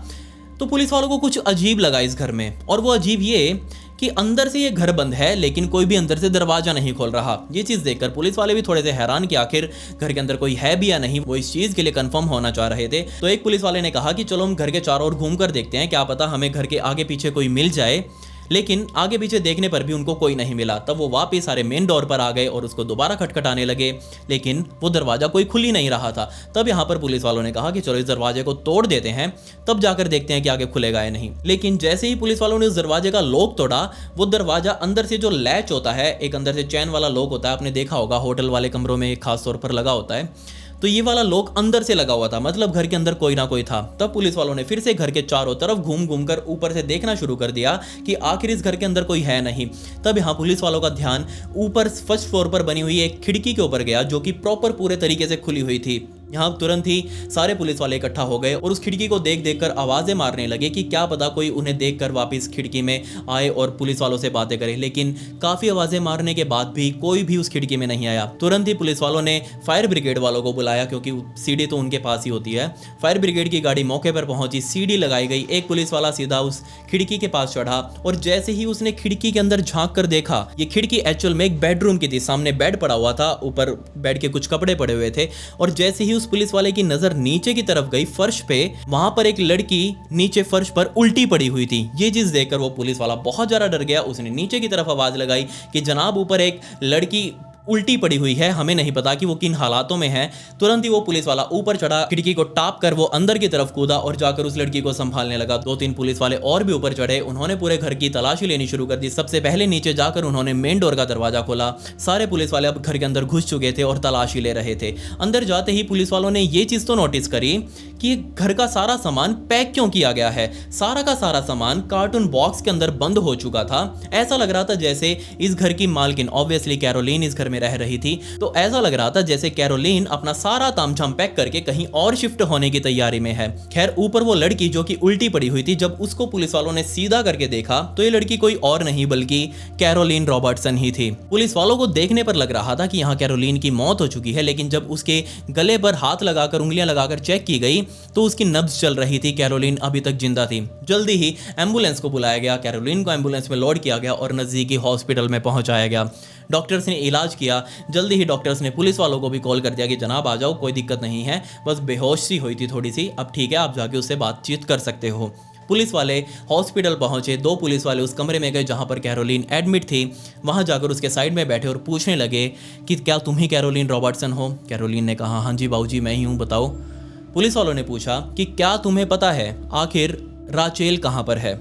तो पुलिस वालों को कुछ अजीब लगा इस घर में। और वो अजीब ये कि अंदर से ये घर बंद है लेकिन कोई भी अंदर से दरवाजा नहीं खोल रहा। ये चीज़ देखकर पुलिस वाले भी थोड़े से हैरान कि आखिर घर के अंदर कोई है भी या नहीं। वो इस चीज़ के लिए कंफर्म होना चाह रहे थे। तो एक पुलिस वाले ने कहा कि चलो हम घर के चारों ओर घूम कर देखते हैं, क्या पता हमें घर के आगे पीछे कोई मिल जाए। लेकिन आगे पीछे देखने पर भी उनको कोई नहीं मिला। तब वो वापस सारे मेन डोर पर आ गए और उसको दोबारा खटखटाने लगे, लेकिन वो दरवाजा कोई खुल ही नहीं रहा था। तब यहाँ पर पुलिस वालों ने कहा कि चलो इस दरवाजे को तोड़ देते हैं, तब जाकर देखते हैं कि आगे खुलेगा या नहीं। लेकिन जैसे ही पुलिस वालों ने उस दरवाजे का लॉक तोड़ा, वो दरवाजा अंदर से जो लैच होता है, एक अंदर से चैन वाला लॉक होता है, आपने देखा होगा होटल वाले कमरों में खास तौर पर लगा होता है, तो ये वाला लॉक अंदर से लगा हुआ था, मतलब घर के अंदर कोई ना कोई था। तब पुलिस वालों ने फिर से घर के चारों तरफ घूम घूम कर ऊपर से देखना शुरू कर दिया कि आखिर इस घर के अंदर कोई है नहीं। तब यहाँ पुलिस वालों का ध्यान ऊपर फर्स्ट फ्लोर पर बनी हुई एक खिड़की के ऊपर गया, जो कि प्रॉपर पूरे तरीके से खुली हुई थी। यहाँ तुरंत ही सारे पुलिस वाले इकट्ठा हो गए और उस खिड़की को देख देख कर आवाजें मारने लगे कि क्या पता कोई उन्हें देखकर वापस खिड़की में आए और पुलिस वालों से बातें करे। लेकिन काफी आवाजें मारने के बाद भी कोई भी उस खिड़की में नहीं आया। तुरंत ही पुलिस वालों ने फायर ब्रिगेड वालों को बुलाया, क्योंकि सीढ़ी तो उनके पास ही होती है। फायर ब्रिगेड की गाड़ी मौके पर पहुंची, सीढ़ी लगाई गई, एक पुलिस वाला सीधा उस खिड़की के पास चढ़ा और जैसे ही उसने खिड़की के अंदर झांक कर देखा, ये खिड़की एक्चुअल में एक बेडरूम की थी। सामने बेड पड़ा हुआ था, ऊपर बेड के कुछ कपड़े पड़े हुए थे और जैसे ही उस पुलिस वाले की नजर नीचे की तरफ गई फर्श पे, वहां पर एक लड़की नीचे फर्श पर उल्टी पड़ी हुई थी। ये चीज देखकर वो पुलिस वाला बहुत ज्यादा डर गया। उसने नीचे की तरफ आवाज लगाई कि जनाब ऊपर एक लड़की उल्टी पड़ी हुई है, हमें नहीं पता कि वो किन हालातों में है। तुरंत ही वो पुलिस वाला ऊपर चढ़ा, खिड़की को टाप कर वो अंदर की तरफ कूदा और जाकर उस लड़की को संभालने लगा। 2-3 पुलिस वाले और भी ऊपर चढ़े, उन्होंने पूरे घर की तलाशी लेनी शुरू कर दी। सबसे पहले नीचे जाकर उन्होंने मेन डोर का दरवाजा खोला। सारे पुलिस वाले अब घर के अंदर घुस चुके थे और तलाशी ले रहे थे। अंदर जाते ही पुलिस वालों ने ये चीज तो नोटिस करी कि घर का सारा सामान पैक क्यों किया गया है। सारा का सारा सामान कार्टून बॉक्स के अंदर बंद हो चुका था। ऐसा लग रहा था जैसे इस घर की मालकिन, ऑब्वियसली कैरोलिन इस घर में रह रही थी, तो ऐसा लग रहा था जैसे कैरोलिन अपना सारा तामझाम पैक करके कहीं और शिफ्ट होने की तैयारी में है। खैर ऊपर वो लड़की जो कि उल्टी पड़ी हुई थी, जब उसको पुलिस वालों ने सीधा करके देखा तो ये लड़की कोई और नहीं बल्कि कैरोलिन रॉबर्टसन ही थी। पुलिस वालों को देखने पर लग रहा था कि यहाँ कैरोलिन की मौत हो चुकी है, लेकिन जब उसके गले पर हाथ लगाकर, उंगलियां लगाकर चेक की गई तो उसकी नब्ज चल रही थी, कैरोलिन अभी तक जिंदा थी। जल्दी ही एम्बुलेंस को बुलाया गया, कैरोलिन को एम्बुलेंस में लोड किया गया और नजदीकी हॉस्पिटल में पहुंचाया गया। डॉक्टर्स ने इलाज किया। जल्दी ही डॉक्टर्स ने पुलिस वालों को भी कॉल कर दिया कि जनाब आ जाओ, कोई दिक्कत नहीं है, बस बेहोश सी हुई थी थोड़ी सी, अब ठीक है, आप जाके उससे बातचीत कर सकते हो। पुलिस वाले हॉस्पिटल पहुंचे। 2 पुलिस वाले उस कमरे में गए जहां पर कैरोलिन एडमिट थी। वहां जाकर उसके साइड में बैठे और पूछने लगे कि क्या तुम ही कैरोलिन रॉबर्टसन हो। कैरोलिन ने कहा हाँ जी बाबूजी मैं ही हूँ, बताओ। पुलिस वालों ने पूछा कि क्या तुम्हें पता है आखिर राचेल कहाँ पर है।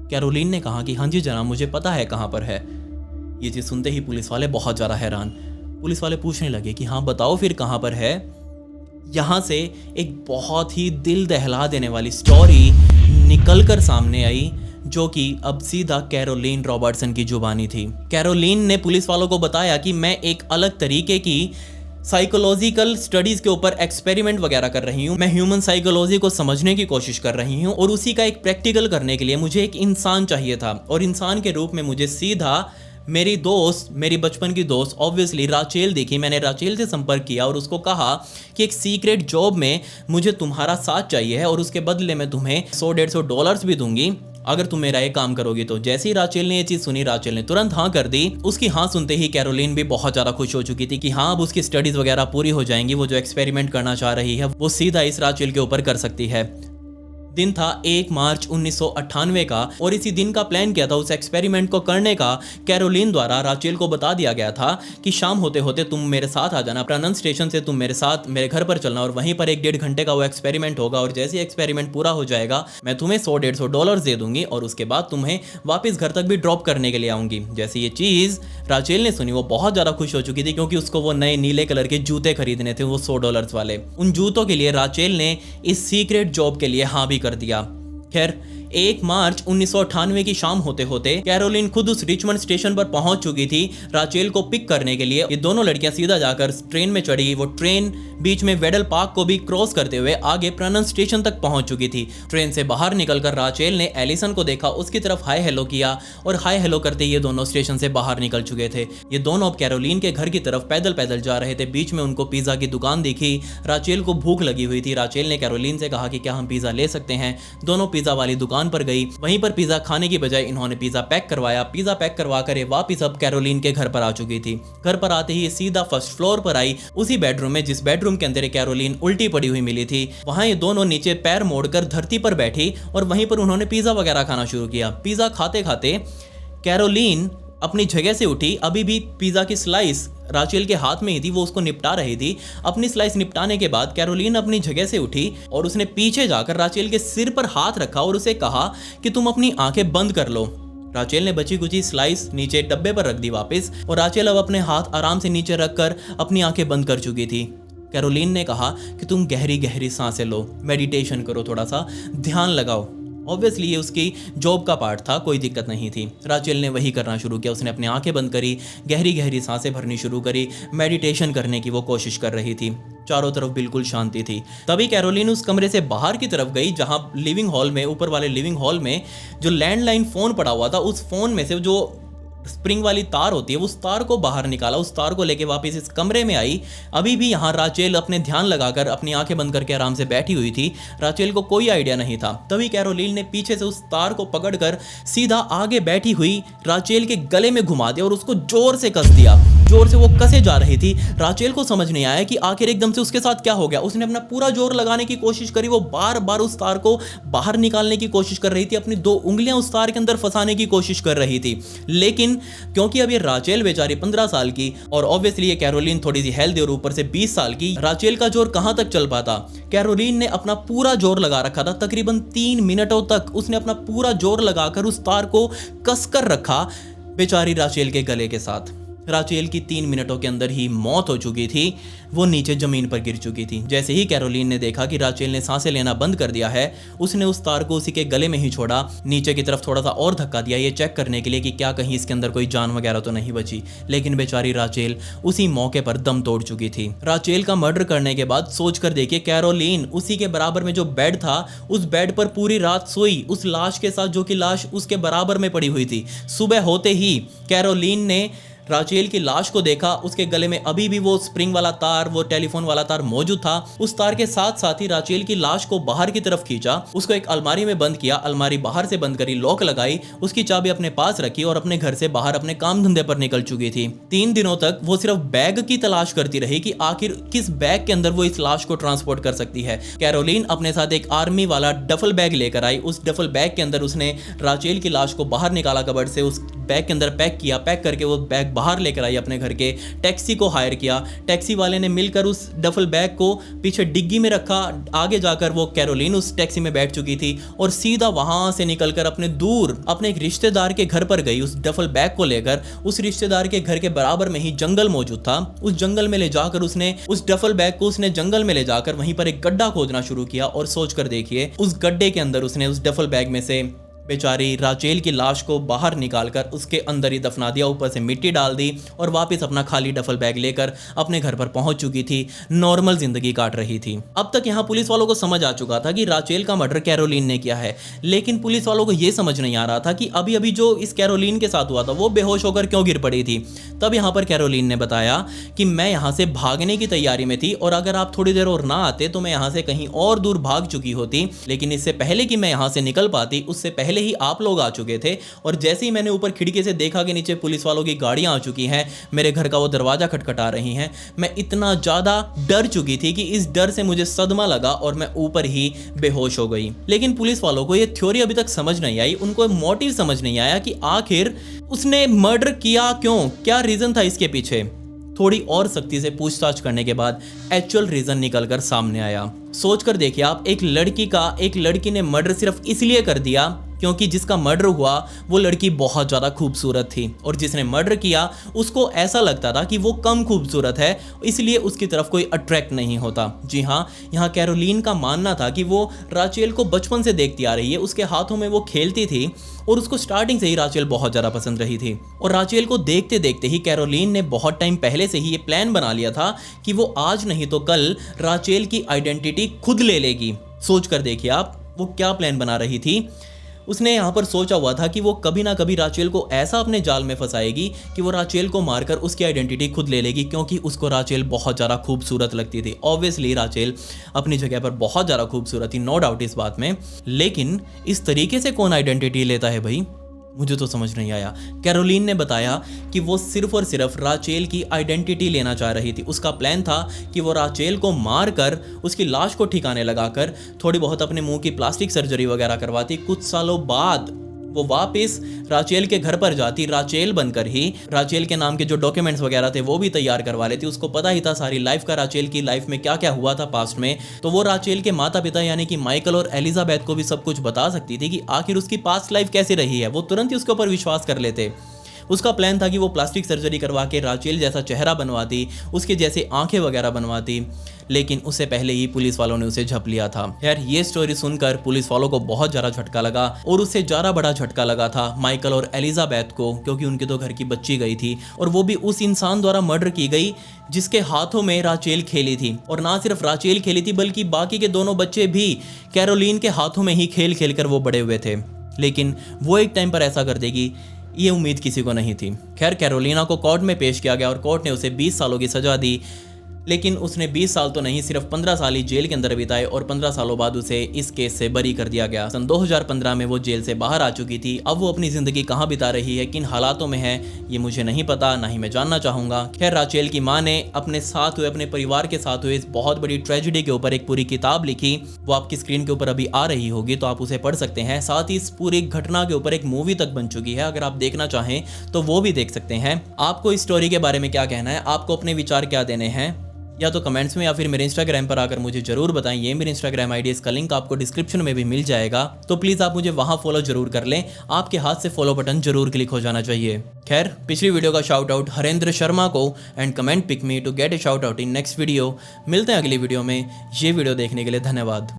कैरोलिन ने कहा कि हाँ जी जनाब मुझे पता है कहाँ पर है। ये चीज़ सुनते ही पुलिस वाले बहुत ज़्यादा हैरान। पुलिस वाले पूछने लगे कि हाँ बताओ फिर कहाँ पर है। यहाँ से एक बहुत ही दिल दहला देने वाली स्टोरी निकल कर सामने आई, जो कि अब सीधा कैरोलिन रॉबर्टसन की जुबानी थी। कैरोलिन ने पुलिस वालों को बताया कि मैं एक अलग तरीके की साइकोलॉजिकल स्टडीज़ के ऊपर एक्सपेरिमेंट वगैरह कर रही हूँ। मैं ह्यूमन साइकोलॉजी को समझने की कोशिश कर रही हूँ और उसी का एक प्रैक्टिकल करने के लिए मुझे एक इंसान चाहिए था, और इंसान के रूप में मुझे सीधा मेरी दोस्त, मेरी बचपन की दोस्त ऑब्वियसली राचेल देखी। मैंने राचेल से संपर्क किया और उसको कहा कि एक सीक्रेट जॉब में मुझे तुम्हारा साथ चाहिए है और उसके बदले में तुम्हें $100-150 भी दूंगी अगर तुम मेरा ये काम करोगी तो। जैसे ही राचेल ने ये चीज़ सुनी, राचेल ने तुरंत हाँ कर दी। उसकी हाँ सुनते ही कैरोलिन भी बहुत ज़्यादा खुश हो चुकी थी कि हाँ अब उसकी स्टडीज़ वगैरह पूरी हो जाएंगी। वो जो एक्सपेरिमेंट करना चाह रही है वो सीधा इस राचेल के ऊपर कर सकती है। दिन था 1 मार्च 1998 का और इसी दिन का प्लान किया था उस एक्सपेरिमेंट को करने का। कैरोलिन द्वारा राचेल को बता दिया गया था कि शाम होते होते तुम मेरे साथ आ जाना, प्रनन स्टेशन से तुम मेरे साथ मेरे घर पर चलना और वहीं पर 1-1.5 घंटे का वो एक्सपेरिमेंट होगा और जैसे ही एक्सपेरिमेंट पूरा हो जाएगा मैं तुम्हें $100-150 दे दूंगी और उसके बाद तुम्हें वापस घर तक भी ड्रॉप करने के लिए आऊंगी। जैसे ये चीज़ राचेल ने सुनी वो बहुत ज़्यादा खुश हो चुकी थी, क्योंकि उसको वो नए नीले कलर के जूते खरीदने थे, वो $100 वाले। उन जूतों के लिए राचेल ने इस सीक्रेट जॉब के लिए हाँ भी कर दिया। खैर 1 मार्च 1998 की शाम होते होते कैरोलिन खुद उस रिचमंड स्टेशन पर पहुंच चुकी थी राचेल को पिक करने के लिए। ये दोनों लड़कियां सीधा जाकर ट्रेन में चढ़ी। वो ट्रेन बीच में वेडल पार्क को भी क्रॉस करते हुए आगे प्रनन स्टेशन तक पहुंच चुकी थी। ट्रेन से बाहर निकलकर राचेल ने एलिसन को देखा, उसकी तरफ हाय हेलो किया और हाय हेलो करते ये दोनों स्टेशन से बाहर निकल चुके थे। ये दोनों अब कैरोलिन के घर की तरफ पैदल पैदल जा रहे थे। बीच में उनको पिज्जा की दुकान दिखी। राचेल को भूख लगी हुई थी। राचेल ने कैरोलिन से कहा कि क्या हम पिज्जा ले सकते हैं। दोनों पिज्जा वाली दुकान पर गई। वहीं पर पिज्जा खाने की बजाय इन्होंने पिज्जा पैक करवाया। पिज्जा पैक करवाकर ये वापस अब कैरोलिन के घर पर आ चुकी थी। घर पर आते ही सीधा फर्स्ट फ्लोर पर आई, उसी बेडरूम में जिस बेडरूम के अंदर कैरोलिन उल्टी पड़ी हुई मिली थी। वहां ये दोनों नीचे पैर मोड़कर धरती पर बैठी और वहीं पर उन्होंने पिज्जा वगैरह खाना शुरू किया। पिज्जा खाते खाते कैरोलिन अपनी जगह से उठी। अभी भी पिज्जा की स्लाइस राचेल के हाथ में ही थी, वो उसको निपटा रही थी। अपनी स्लाइस निपटाने के बाद कैरोलिन अपनी जगह से उठी और उसने पीछे जाकर राचेल के सिर पर हाथ रखा और उसे कहा कि तुम अपनी आंखें बंद कर लो। राचेल ने बची कुची स्लाइस नीचे डब्बे पर रख दी वापस और राचेल अब अपने हाथ आराम से नीचे रखकर अपनी आंखें बंद कर चुकी थी। कैरोलिन ने कहा कि तुम गहरी गहरी सांसें लो, मेडिटेशन करो, थोड़ा सा ध्यान लगाओ। ऑब्वियसली ये उसकी जॉब का पार्ट था, कोई दिक्कत नहीं थी। राचेल ने वही करना शुरू किया। उसने अपनी आंखें बंद करी, गहरी गहरी सांसें भरनी शुरू करी, मेडिटेशन करने की वो कोशिश कर रही थी। चारों तरफ बिल्कुल शांति थी। तभी कैरोलिन उस कमरे से बाहर की तरफ गई जहां लिविंग हॉल में, ऊपर वाले लिविंग हॉल में जो लैंडलाइन फ़ोन पड़ा हुआ था, उस फ़ोन में से जो स्प्रिंग वाली तार होती है, उस तार को बाहर निकाला। उस तार को लेके वापस इस कमरे में आई। अभी भी यहाँ राचेल अपने ध्यान लगाकर अपनी आंखें बंद करके आराम से बैठी हुई थी। राचेल को कोई आइडिया नहीं था। तभी कैरोलिन ने पीछे से उस तार को पकड़कर सीधा आगे बैठी हुई राचेल के गले में घुमा दिया और उसको जोर से कस दिया। जोर से वो कसे जा रही थी। राचेल को समझ नहीं आया कि आखिर एकदम से उसके साथ क्या हो गया। उसने अपना पूरा जोर लगाने की कोशिश करी। वो बार बार उस तार को बाहर निकालने की कोशिश कर रही थी। अपनी 2 उंगलियां उस तार के अंदर फंसाने की कोशिश कर रही थी। लेकिन क्योंकि अब ये राचेल बेचारी 15 साल की और ऑब्वियसली ये कैरोलिन थोड़ी सी हेल्दी और ऊपर से 20 साल की, राचेल का जोर कहां तक चल पाता। कैरोलिन ने अपना पूरा जोर लगा रखा था। तकरीबन 3 मिनटों तक उसने अपना पूरा जोर लगाकर उस तार को कसकर रखा बेचारी राचेल के गले के साथ। राचेल की 3 मिनटों के अंदर ही मौत हो चुकी थी। वो नीचे जमीन पर गिर चुकी थी। जैसे ही कैरोलिन ने देखा कि राचेल ने सांसें लेना बंद कर दिया है, उसने उस तार को उसी के गले में ही छोड़ा। नीचे की तरफ थोड़ा सा और धक्का दिया, ये चेक करने के लिए कि क्या कहीं इसके अंदर कोई जान वगैरह तो नहीं बची। लेकिन बेचारी राचेल उसी मौके पर दम तोड़ चुकी थी। राचेल का मर्डर करने के बाद सोच कर देखिए, कैरोलिन उसी के बराबर में जो बेड था, उस बेड पर पूरी रात सोई, उस लाश के साथ जो कि लाश उसके बराबर में पड़ी हुई थी। सुबह होते ही कैरोलिन ने राचेल की लाश को देखा। उसके गले में अभी भी वो स्प्रिंग वाला तार, वो टेलीफोन वाला तार मौजूद था। उस तार के साथ साथ ही राचेल की लाश को बाहर की तरफ खींचा, उसको एक अलमारी में बंद किया, अलमारी बाहर से बंद करी, लॉक लगाई, उसकी चाबी अपने पास रखी और अपने घर से बाहर अपने काम धंधे पर निकल चुकी थी। 3 दिनों तक वो सिर्फ बैग की तलाश करती रही कि आखिर किस बैग के अंदर वो इस लाश को ट्रांसपोर्ट कर सकती है। कैरोलिन अपने साथ एक आर्मी वाला डफल बैग लेकर आई। उस डफल बैग के अंदर उसने राचेल की लाश को बाहर निकाला कबर्ड से, उस बैग के अंदर पैक किया। पैक करके वो बैग बाहर लेकर आई अपने घर के। टैक्सी को हायर किया। टैक्सी वाले ने मिलकर उस डफल बैग को पीछे डिग्गी में रखा। आगे जाकर वो कैरोलिन उस टैक्सी में बैठ चुकी थी और सीधा वहां से निकलकर अपने दूर अपने एक रिश्तेदार के घर पर गई उस डफल बैग को लेकर। उस रिश्तेदार के घर के बराबर में ही जंगल मौजूद था। उस जंगल में ले जाकर उसने उस डफल बैग को उसने जंगल में ले जाकर वहीं पर एक गड्ढा खोदना शुरू किया और सोच कर देखिए, उस गड्ढे के अंदर उसने उस डफल बैग में से बेचारी राचेल की लाश को बाहर निकालकर उसके अंदर ही दफना दिया, ऊपर से मिट्टी डाल दी और वापस अपना खाली डफल बैग लेकर अपने घर पर पहुंच चुकी थी। नॉर्मल जिंदगी काट रही थी। अब तक यहाँ पुलिस वालों को समझ आ चुका था कि राचेल का मर्डर कैरोलिन ने किया है, लेकिन पुलिस वालों को यह समझ नहीं आ रहा था कि अभी अभी जो इस कैरोलिन के साथ हुआ था वो बेहोश होकर क्यों गिर पड़ी थी। तब यहाँ पर कैरोलिन ने बताया कि मैं यहाँ से भागने की तैयारी में थी और अगर आप थोड़ी देर और ना आते तो मैं यहाँ से कहीं और दूर भाग चुकी होती, लेकिन इससे पहले कि मैं यहाँ से निकल पाती उससे पहले ही आप लोग आ चुके थे। और जैसे ही मैंने ऊपर खिड़की से देखा कि नीचे पुलिस वालों की गाड़ियां आ चुकी हैं, मेरे घर का वो दरवाजा खटखटा रही हैं, मैं इतना ज़्यादा डर चुकी थी कि इस डर से मुझे सदमा लगा और मैं ऊपर ही बेहोश हो गई। लेकिन पुलिस वालों को ये थ्योरी अभी तक समझ नहीं आई, उनको मोटिव समझ नहीं आया कि आखिर उसने मर्डर किया क्यों, क्या रीज़न था इसके पीछे। थोड़ी और सख्ती से पूछताछ करने के बाद एक्चुअल रीज़न निकलकर सामने आया। सोच कर देखिए आप, एक लड़की ने मर्डर सिर्फ इसलिए कर दिया क्योंकि जिसका मर्डर हुआ वो लड़की बहुत ज़्यादा खूबसूरत थी और जिसने मर्डर किया उसको ऐसा लगता था कि वो कम खूबसूरत है, इसलिए उसकी तरफ कोई अट्रैक्ट नहीं होता। जी हाँ, यहाँ कैरोलीन का मानना था कि वो राचेल को बचपन से देखती आ रही है, उसके हाथों में वो खेलती थी और उसको स्टार्टिंग से ही राचेल बहुत ज़्यादा पसंद रही थी। और राचेल को देखते देखते ही कैरोलीन ने बहुत टाइम पहले से ही ये प्लान बना लिया था कि वो आज नहीं तो कल राचेल की आइडेंटिटी खुद ले लेगी। सोच कर देखिए आप, वो क्या प्लान बना रही थी। उसने यहाँ पर सोचा हुआ था कि वो कभी ना कभी राचेल को ऐसा अपने जाल में फंसाएगी कि वो राचेल को मारकर उसकी आइडेंटिटी खुद ले लेगी, क्योंकि उसको राचेल बहुत ज़्यादा खूबसूरत लगती थी। ऑब्वियसली राचेल अपनी जगह पर बहुत ज़्यादा खूबसूरत थी, नो डाउट इस बात में, लेकिन इस तरीके से कौन आइडेंटिटी लेता है भाई, मुझे तो समझ नहीं आया। कैरोलीन ने बताया कि वो सिर्फ और सिर्फ राचेल की आइडेंटिटी लेना चाह रही थी। उसका प्लान था कि वो राचेल को मार कर उसकी लाश को ठिकाने लगाकर थोड़ी बहुत अपने मुंह की प्लास्टिक सर्जरी वगैरह करवाती। कुछ सालों बाद वो वापस राचेल के घर पर जाती, राचेल बनकर ही राचेल के नाम के जो डॉक्यूमेंट्स वगैरह थे वो भी तैयार करवा लेती। उसको पता ही था सारी लाइफ का, राचेल की लाइफ में क्या क्या हुआ था पास्ट में, तो वो राचेल के माता पिता यानी कि माइकल और एलिजाबेथ को भी सब कुछ बता सकती थी कि आखिर उसकी पास्ट लाइफ कैसी रही है। वो तुरंत ही उसके ऊपर विश्वास कर लेते। उसका प्लान था कि वो प्लास्टिक सर्जरी करवा के राचेल जैसा चेहरा बनवाती, उसके जैसे आंखें वगैरह बनवाती, लेकिन उससे पहले ही पुलिस वालों ने उसे झप लिया था। यार ये स्टोरी सुनकर पुलिस वालों को बहुत ज़्यादा झटका लगा और उससे ज़्यादा बड़ा झटका लगा था माइकल और एलिजाबेथ को, क्योंकि उनके तो घर की बच्ची गई थी और वो भी उस इंसान द्वारा मर्डर की गई जिसके हाथों में राचेल खेली थी। और ना सिर्फ राचेल खेली थी बल्कि बाकी के दोनों बच्चे भी कैरोलीन के हाथों में ही खेल खेल कर वो बड़े हुए थे। लेकिन वो एक टाइम पर ऐसा कर देगी, ये उम्मीद किसी को नहीं थी। खैर कैरोलिना को कोर्ट में पेश किया गया और कोर्ट ने उसे 20 सालों की सज़ा दी, लेकिन उसने 20 साल तो नहीं सिर्फ 15 साल ही जेल के अंदर बिताए और 15 सालों बाद उसे इस केस से बरी कर दिया गया। सन 2015 में वो जेल से बाहर आ चुकी थी। अब वो अपनी ज़िंदगी कहाँ बिता रही है, किन हालातों में है, ये मुझे नहीं पता, ना ही मैं जानना चाहूँगा। खैर राचेल की माँ ने अपने साथ हुए, अपने परिवार के साथ हुए इस बहुत बड़ी ट्रेजिडी के ऊपर एक पूरी किताब लिखी। वो आपकी स्क्रीन के ऊपर अभी आ रही होगी, तो आप उसे पढ़ सकते हैं। साथ ही इस पूरी घटना के ऊपर एक मूवी तक बन चुकी है, अगर आप देखना चाहें तो वो भी देख सकते हैं। आपको इस स्टोरी के बारे में क्या कहना है, आपको अपने विचार क्या देने हैं, या तो कमेंट्स में या फिर मेरे इंस्टाग्राम पर आकर मुझे जरूर बताएं। ये मेरी इंस्टाग्राम आईडी, इसका लिंक आपको डिस्क्रिप्शन में भी मिल जाएगा, तो प्लीज़ आप मुझे वहां फॉलो जरूर कर लें। आपके हाथ से फॉलो बटन जरूर क्लिक हो जाना चाहिए। खैर पिछली वीडियो का शाउट आउट हरेंद्र शर्मा को and comment pick me to get a shout out in next video. मिलते हैं अगली वीडियो में। ये वीडियो देखने के लिए धन्यवाद।